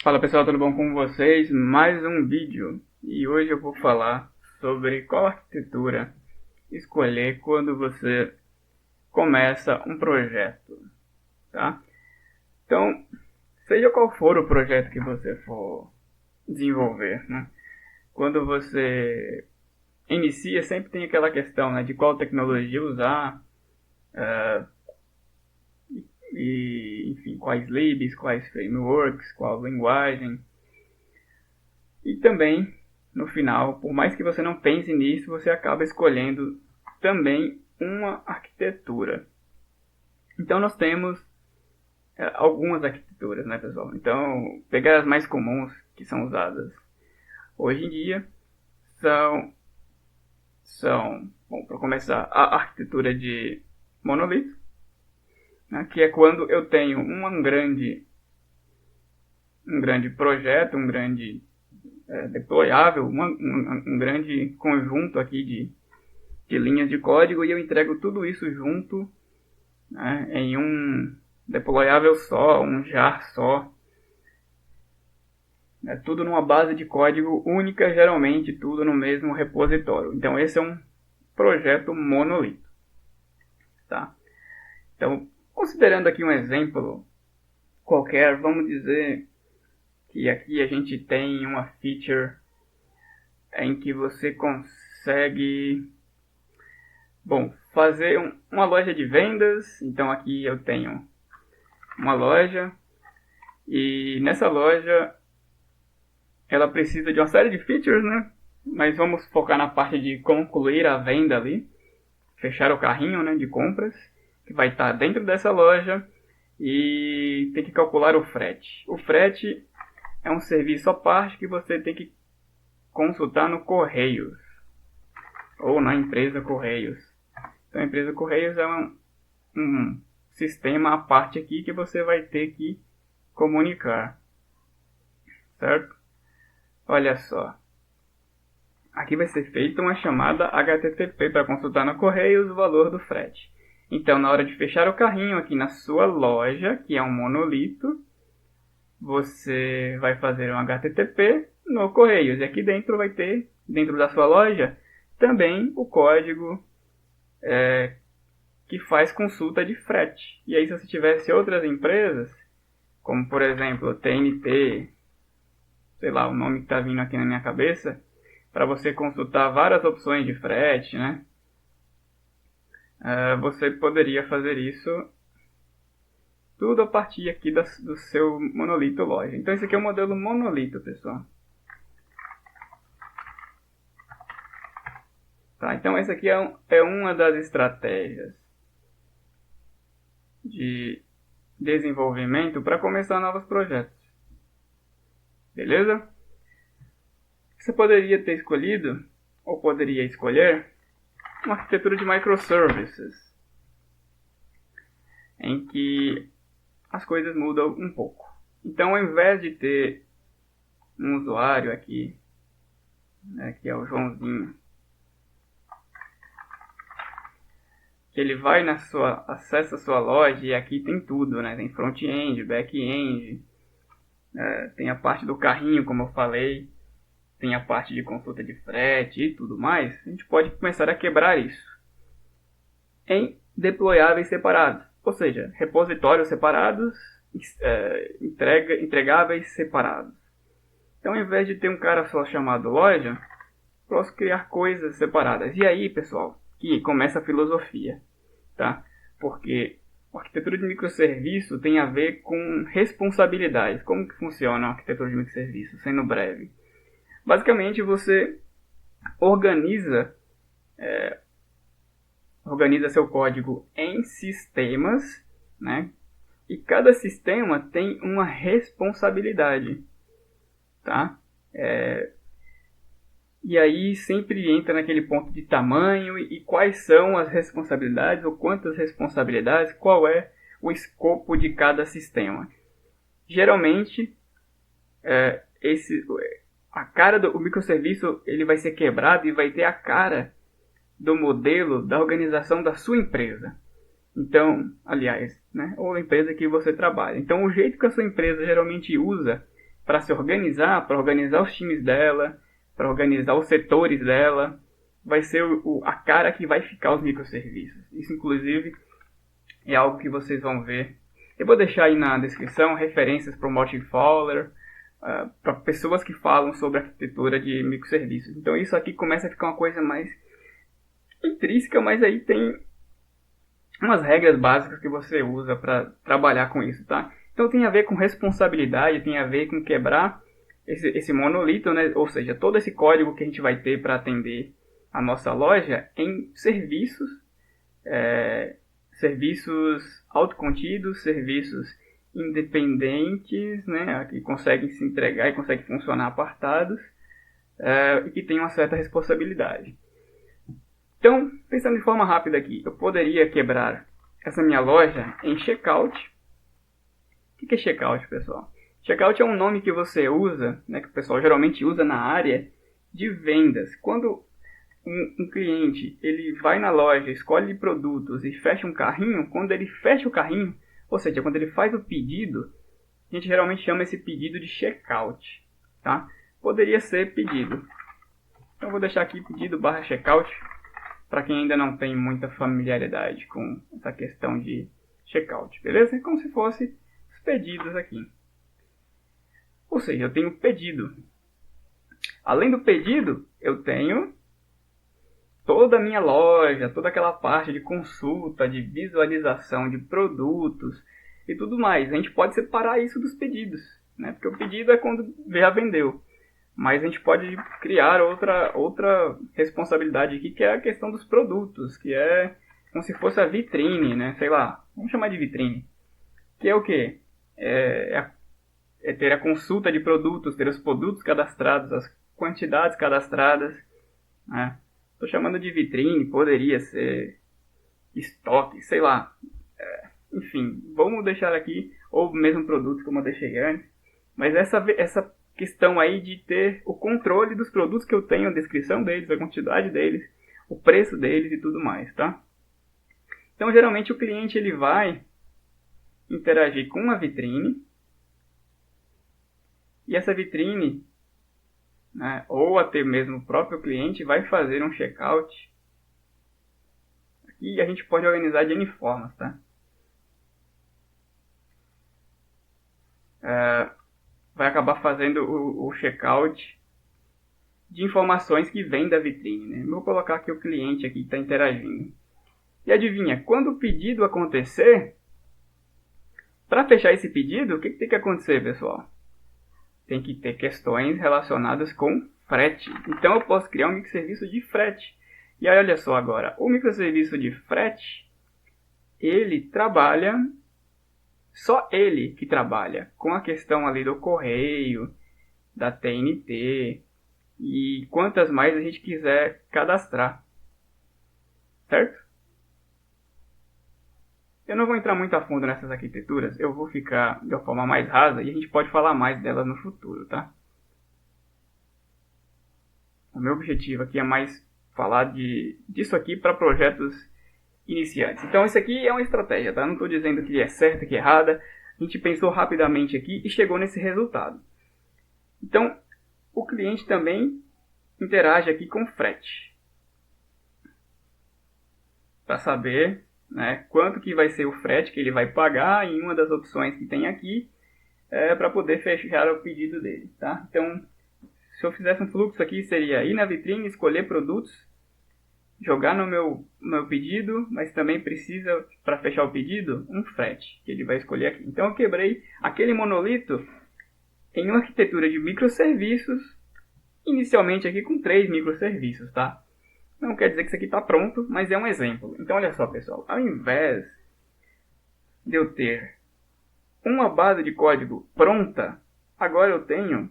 Fala pessoal, tudo bom com vocês? Mais um vídeo e hoje eu vou falar sobre qual arquitetura escolher quando você começa um projeto, tá? Então, seja qual for o projeto que você for desenvolver, né? Quando você inicia, sempre tem aquela questão, né, de qual tecnologia usar, e enfim, quais libs, quais frameworks, qual linguagem. E também, no final, por mais que você não pense nisso, você acaba escolhendo também uma arquitetura. Então nós temos algumas arquiteturas, né, pessoal? Então, pegar as mais comuns que são usadas hoje em dia são bom, para começar, a arquitetura de monolito, né, que é quando eu tenho um grande projeto, um grande deployável, um grande conjunto aqui de linhas de código e eu entrego tudo isso junto, né, em um deployável só, um jar só. É tudo numa base de código única, geralmente tudo no mesmo repositório. Então esse é um projeto monolito. Tá? Então, considerando aqui um exemplo qualquer, vamos dizer que aqui a gente tem uma feature em que você consegue, bom, fazer uma loja de vendas. Então aqui eu tenho uma loja e nessa loja ela precisa de uma série de features, né? Mas vamos focar na parte de concluir a venda ali, fechar o carrinho, né, de compras, que vai estar dentro dessa loja e tem que calcular o frete. O frete é um serviço à parte que você tem que consultar no Correios ou na empresa Correios. Então a empresa Correios é um sistema à parte aqui que você vai ter que comunicar, certo? Olha só, aqui vai ser feita uma chamada HTTP para consultar no Correios o valor do frete. Então, na hora de fechar o carrinho aqui na sua loja, que é um monolito, você vai fazer um HTTP no Correios. E aqui dentro vai ter, dentro da sua loja, também o código que faz consulta de frete. E aí, se você tivesse outras empresas, como por exemplo TNT, sei lá, o nome que está vindo aqui na minha cabeça, para você consultar várias opções de frete, né? Você poderia fazer isso tudo a partir aqui do seu monolito loja. Então esse aqui é o modelo monolito, pessoal. Tá, então essa aqui é uma das estratégias de desenvolvimento para começar novos projetos. Beleza? Você poderia ter escolhido, ou poderia escolher, uma arquitetura de microservices, em que as coisas mudam um pouco. Então, ao invés de ter um usuário aqui, né, que é o Joãozinho, que ele vai acessa a sua loja e aqui tem tudo, né? Tem front-end, back-end, tem a parte do carrinho, como eu falei, tem a parte de consulta de frete e tudo mais. A gente pode começar a quebrar isso em deployáveis separados, ou seja, repositórios separados, entregáveis separados. Então, ao invés de ter um cara só chamado loja, posso criar coisas separadas. E aí, pessoal, que começa a filosofia, tá? Porque a arquitetura de microserviço tem a ver com responsabilidades. Como que funciona a arquitetura de microserviço? Sendo breve. Basicamente, você organiza seu código em sistemas, né? E cada sistema tem uma responsabilidade, tá? E aí sempre entra naquele ponto de tamanho e quais são as responsabilidades ou quantas responsabilidades, qual é o escopo de cada sistema. Geralmente, o microserviço ele vai ser quebrado e vai ter a cara do modelo da organização da sua empresa. Então, aliás, né, ou a empresa que você trabalha. Então, o jeito que a sua empresa geralmente usa para se organizar, para organizar os times dela, para organizar os setores dela, vai ser a cara que vai ficar os microserviços. Isso, inclusive, é algo que vocês vão ver. Eu vou deixar aí na descrição referências para o Martin Fowler, para pessoas que falam sobre arquitetura de microserviços. Então isso aqui começa a ficar uma coisa mais intrínseca, mas aí tem umas regras básicas que você usa para trabalhar com isso, tá? Então tem a ver com responsabilidade, tem a ver com quebrar esse monolito, né? Ou seja, todo esse código que a gente vai ter para atender a nossa loja em serviços, serviços autocontidos, serviços independentes, né? Que conseguem se entregar e conseguem funcionar apartados, e que têm uma certa responsabilidade. Então, pensando de forma rápida aqui, eu poderia quebrar essa minha loja em checkout. O que é checkout, pessoal? Checkout é um nome que você usa, né, que o pessoal geralmente usa na área de vendas. Quando um cliente ele vai na loja, escolhe produtos e fecha um carrinho, quando ele fecha o carrinho, ou seja, quando ele faz o pedido, a gente geralmente chama esse pedido de checkout. Tá? Poderia ser pedido. Então, eu vou deixar aqui pedido / checkout, para quem ainda não tem muita familiaridade com essa questão de checkout, beleza? É como se fosse os pedidos aqui. Ou seja, eu tenho pedido. Além do pedido, eu tenho toda a minha loja, toda aquela parte de consulta, de visualização de produtos e tudo mais. A gente pode separar isso dos pedidos, né? Porque o pedido é quando já vendeu. Mas a gente pode criar outra responsabilidade aqui, que é a questão dos produtos, que é como se fosse a vitrine, né? Sei lá, vamos chamar de vitrine. Que é o quê? É ter a consulta de produtos, ter os produtos cadastrados, as quantidades cadastradas, né? Estou chamando de vitrine, poderia ser estoque, sei lá. Enfim, vamos deixar aqui, ou mesmo produto como eu deixei antes. Mas essa questão aí de ter o controle dos produtos que eu tenho, a descrição deles, a quantidade deles, o preço deles e tudo mais, tá? Então, geralmente o cliente ele vai interagir com uma vitrine, e essa vitrine, né, ou até mesmo o próprio cliente vai fazer um checkout. Aqui a gente pode organizar de N formas, tá? Vai acabar fazendo o checkout de informações que vêm da vitrine, né? Vou colocar aqui o cliente aqui que está interagindo. E adivinha, quando o pedido acontecer, para fechar esse pedido, o que tem que acontecer, pessoal? Tem que ter questões relacionadas com frete. Então eu posso criar um microserviço de frete. E aí, olha só agora, o microserviço de frete, ele trabalha, só ele que trabalha com a questão ali do correio, da TNT e quantas mais a gente quiser cadastrar. Certo? Eu não vou entrar muito a fundo nessas arquiteturas, eu vou ficar de uma forma mais rasa e a gente pode falar mais delas no futuro, tá? O meu objetivo aqui é mais falar disso aqui para projetos iniciantes. Então isso aqui é uma estratégia, tá? Não estou dizendo que é certa, que é errada. A gente pensou rapidamente aqui e chegou nesse resultado. Então, o cliente também interage aqui com frete. Para saber, né, quanto que vai ser o frete que ele vai pagar em uma das opções que tem aqui, para poder fechar o pedido dele, tá? Então, se eu fizesse um fluxo aqui, seria ir na vitrine, escolher produtos, jogar no meu pedido, mas também precisa, para fechar o pedido, um frete, que ele vai escolher aqui. Então eu quebrei aquele monolito em uma arquitetura de microserviços, inicialmente aqui com 3 microserviços, tá? Não quer dizer que isso aqui está pronto, mas é um exemplo. Então olha só, pessoal, ao invés de eu ter uma base de código pronta, agora eu tenho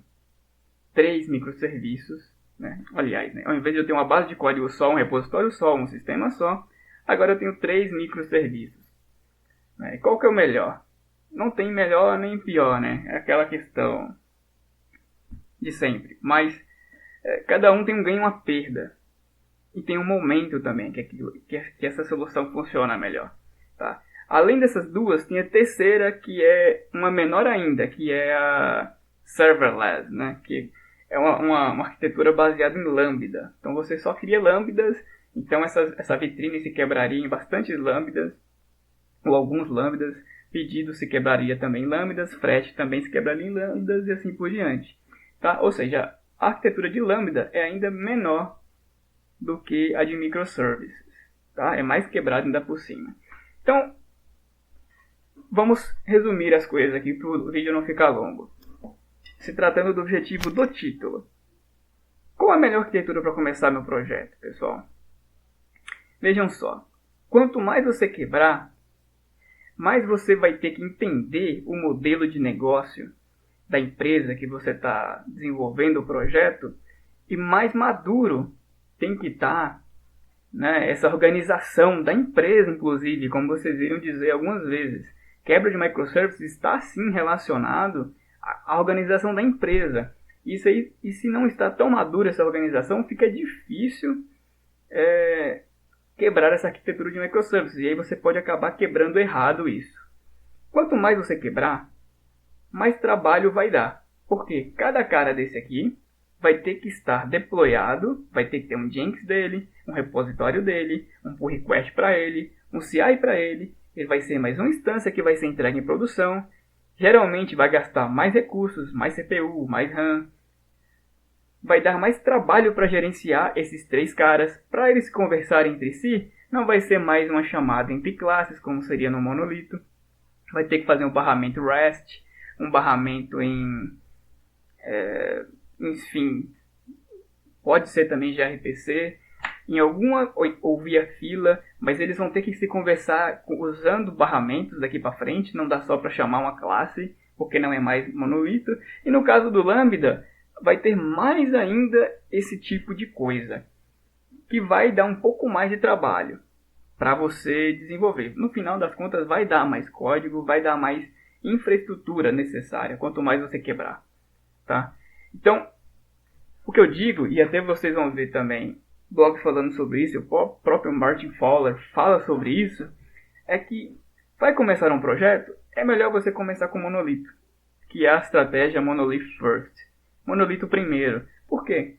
3 microserviços, né? Aliás, né? Ao invés de eu ter uma base de código só, um repositório só, um sistema só, agora eu tenho 3 microserviços. Né? E qual que é o melhor? Não tem melhor nem pior, né? É aquela questão de sempre. Mas cada um tem um ganho e uma perda. E tem um momento também que essa solução funciona melhor. Tá? Além dessas duas, tem a terceira que é uma menor ainda, que é a serverless, né? Que é uma arquitetura baseada em lambda. Então você só cria lambdas, então essa vitrine se quebraria em bastantes lambdas, ou alguns lambdas, pedido se quebraria também em lambdas, frete também se quebraria em lambdas e assim por diante. Tá? Ou seja, a arquitetura de lambda é ainda menor do que a de microservices. Tá? É mais quebrada ainda por cima. Então, vamos resumir as coisas aqui para o vídeo não ficar longo. Se tratando do objetivo do título. Qual a melhor arquitetura para começar meu projeto, pessoal? Vejam só. Quanto mais você quebrar, mais você vai ter que entender o modelo de negócio da empresa que você está desenvolvendo o projeto e mais maduro tem que estar, né, essa organização da empresa, inclusive, como vocês viram dizer algumas vezes. Quebra de microservices está sim relacionado à organização da empresa. Isso aí, e se não está tão madura essa organização, fica difícil quebrar essa arquitetura de microservices. E aí você pode acabar quebrando errado isso. Quanto mais você quebrar, mais trabalho vai dar. Porque cada cara desse aqui vai ter que estar deployado, vai ter que ter um Jenkins dele, um repositório dele, um pull request para ele, um CI para ele. Ele vai ser mais uma instância que vai ser entregue em produção. Geralmente vai gastar mais recursos, mais CPU, mais RAM. Vai dar mais trabalho para gerenciar esses três caras. Para eles conversarem entre si, não vai ser mais uma chamada entre classes, como seria no monolito. Vai ter que fazer um barramento REST, um barramento enfim, pode ser também gRPC, em alguma ou via fila, mas eles vão ter que se conversar usando barramentos daqui para frente, não dá só para chamar uma classe, porque não é mais monolito. E no caso do Lambda, vai ter mais ainda esse tipo de coisa, que vai dar um pouco mais de trabalho para você desenvolver. No final das contas, vai dar mais código, vai dar mais infraestrutura necessária, quanto mais você quebrar. Tá? Então, o que eu digo, e até vocês vão ver também blog falando sobre isso, o próprio Martin Fowler fala sobre isso, é que vai começar um projeto, é melhor você começar com monolito, que é a estratégia Monolith First. Monolito primeiro. Por quê?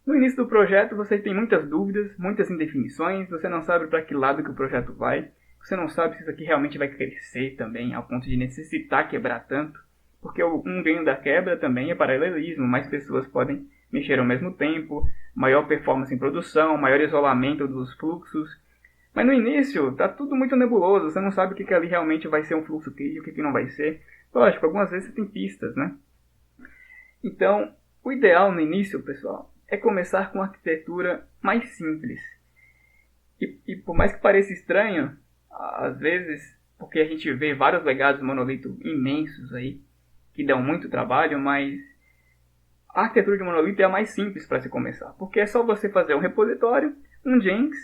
No início do projeto você tem muitas dúvidas, muitas indefinições, você não sabe para que lado que o projeto vai, você não sabe se isso aqui realmente vai crescer também, ao ponto de necessitar quebrar tanto, porque um ganho da quebra também é paralelismo, mais pessoas podem mexer ao mesmo tempo, maior performance em produção, maior isolamento dos fluxos. Mas no início está tudo muito nebuloso, você não sabe o que ali realmente vai ser um fluxo e o que não vai ser. Lógico, algumas vezes você tem pistas, né? Então, o ideal no início, pessoal, é começar com uma arquitetura mais simples. E por mais que pareça estranho, às vezes, porque a gente vê vários legados monolito imensos aí, que dão muito trabalho, mas a arquitetura de monolito é a mais simples para se começar, porque é só você fazer um repositório, um Jenkins,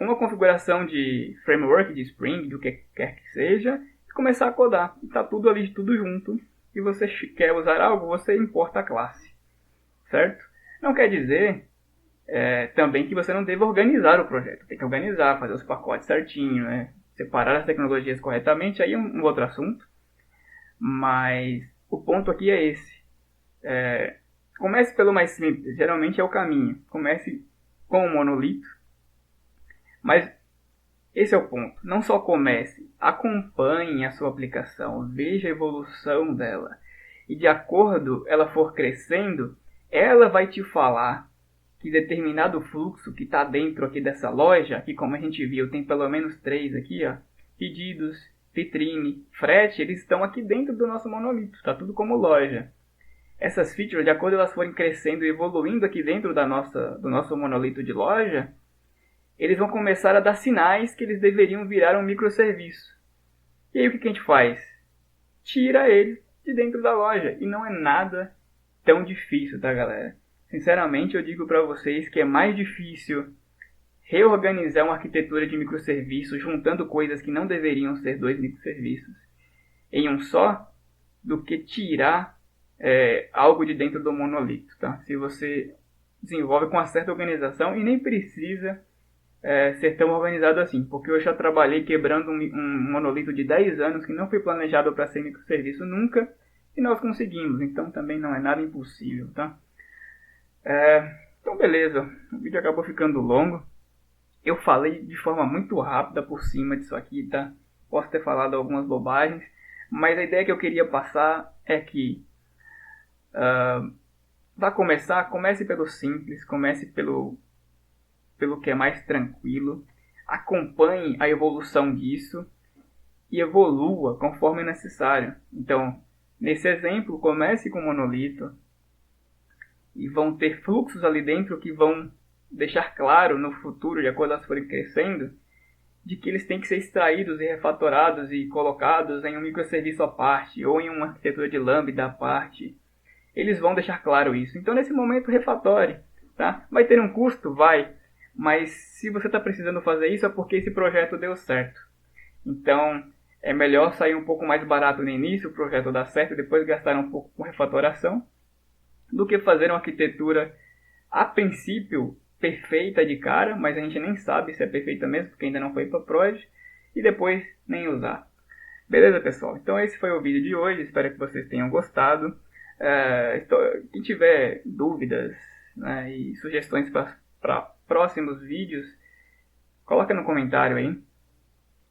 uma configuração de framework, de Spring, do que quer que seja, e começar a codar. Está tudo ali, tudo junto, e você quer usar algo, você importa a classe, certo? Não quer dizer também que você não deva organizar o projeto. Tem que organizar, fazer os pacotes certinho, né? Separar as tecnologias corretamente, aí é um outro assunto. Mas o ponto aqui é esse. Comece pelo mais simples, geralmente é o caminho. Comece com o monolito. Mas esse é o ponto. Não só comece, acompanhe a sua aplicação, veja a evolução dela. E de acordo ela for crescendo, ela vai te falar que determinado fluxo que está dentro aqui dessa loja, aqui como a gente viu, tem pelo menos 3 aqui, ó, pedidos, vitrine, frete, eles estão aqui dentro do nosso monolito, está tudo como loja. Essas features, de acordo elas forem crescendo e evoluindo aqui dentro do nosso monolito de loja, eles vão começar a dar sinais que eles deveriam virar um microserviço. E aí o que a gente faz? Tira ele de dentro da loja. E não é nada tão difícil, tá, galera? Sinceramente, eu digo para vocês que é mais difícil reorganizar uma arquitetura de microserviços juntando coisas que não deveriam ser 2 microserviços em um só, do que tirar algo de dentro do monolito, tá? Se você desenvolve com uma certa organização e nem precisa ser tão organizado assim, porque eu já trabalhei quebrando um monolito de 10 anos que não foi planejado para ser microserviço nunca, e nós conseguimos, então também não é nada impossível, tá? Então beleza, o vídeo acabou ficando longo. Eu falei de forma muito rápida por cima disso aqui, tá? Posso ter falado algumas bobagens, mas a ideia que eu queria passar é que vai começar, comece pelo simples, comece pelo que é mais tranquilo, acompanhe a evolução disso e evolua conforme necessário. Então, nesse exemplo, comece com monolito e vão ter fluxos ali dentro que vão deixar claro no futuro, de acordo as forem crescendo, de que eles têm que ser extraídos e refatorados e colocados em um microserviço à parte ou em uma arquitetura de Lambda à parte. Eles vão deixar claro isso. Então, nesse momento, refatore. Tá? Vai ter um custo? Vai. Mas se você está precisando fazer isso é porque esse projeto deu certo. Então, é melhor sair um pouco mais barato no início, o projeto dar certo, e depois gastar um pouco com refatoração, do que fazer uma arquitetura, a princípio, perfeita de cara, mas a gente nem sabe se é perfeita mesmo, porque ainda não foi para prod, e depois nem usar. Beleza, pessoal? Então esse foi o vídeo de hoje, espero que vocês tenham gostado. Quem tiver dúvidas, né, e sugestões para próximos vídeos, coloca no comentário aí.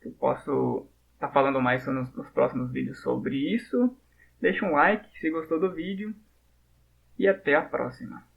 Eu posso estar falando mais nos próximos vídeos sobre isso. Deixa um like se gostou do vídeo e até a próxima.